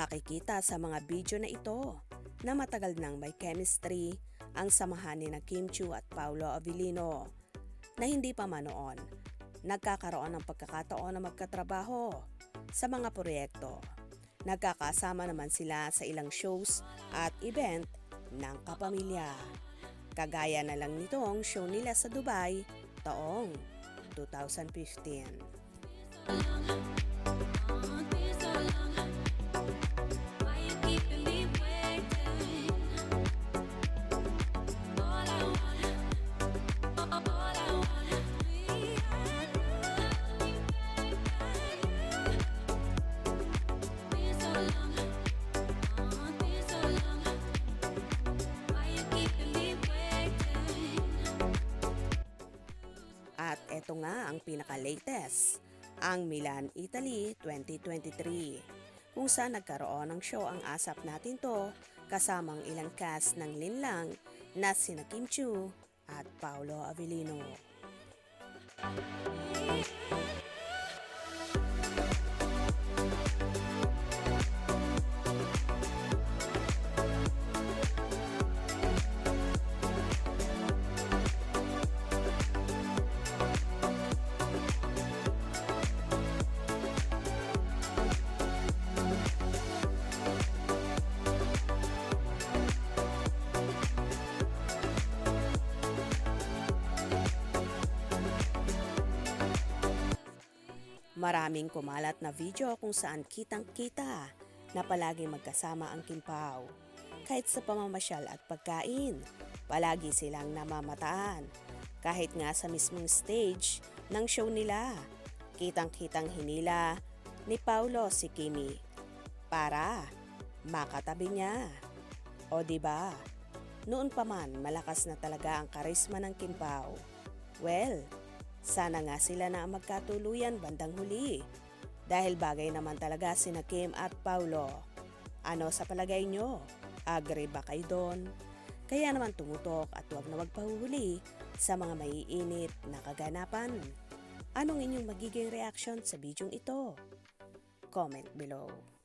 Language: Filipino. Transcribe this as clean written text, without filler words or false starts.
Makikita sa mga video na ito na matagal nang may chemistry ang samahan ni na Kim Chiu at Paolo Avellino na hindi pa man noon nagkakaroon ng pagkakataon na magkatrabaho sa mga proyekto. Nagkakasama naman sila sa ilang shows at event ng kapamilya. Kagaya na lang nitong show nila sa Dubai taong 2015. At eto nga ang pinaka-latest, ang Milan, Italy 2023, kung saan nagkaroon ng show ang ASAP Natin To kasamang ilang cast ng linlang na sina Kim Chiu at Paolo Avellino. Maraming kumalat na video kung saan kitang-kita na palaging magkasama ang Kim Pao. Kahit sa pamamasyal at pagkain, palagi silang namamataan. Kahit nga sa mismong stage ng show nila, kitang-kitang hinila ni Paolo si Kimi para makatabi niya. O diba, noon pa man malakas na talaga ang karisma ng Kim Pao. Well, sana nga sila na ang magkatuluyan bandang huli. Dahil bagay naman talaga sina Kim at Paolo. Ano sa palagay nyo? Agree ba kayo doon? Kaya naman tumutok at huwag na magpahuhuli sa mga maiinit na kaganapan. Anong inyong magiging reaction sa bidyong ito? Comment below.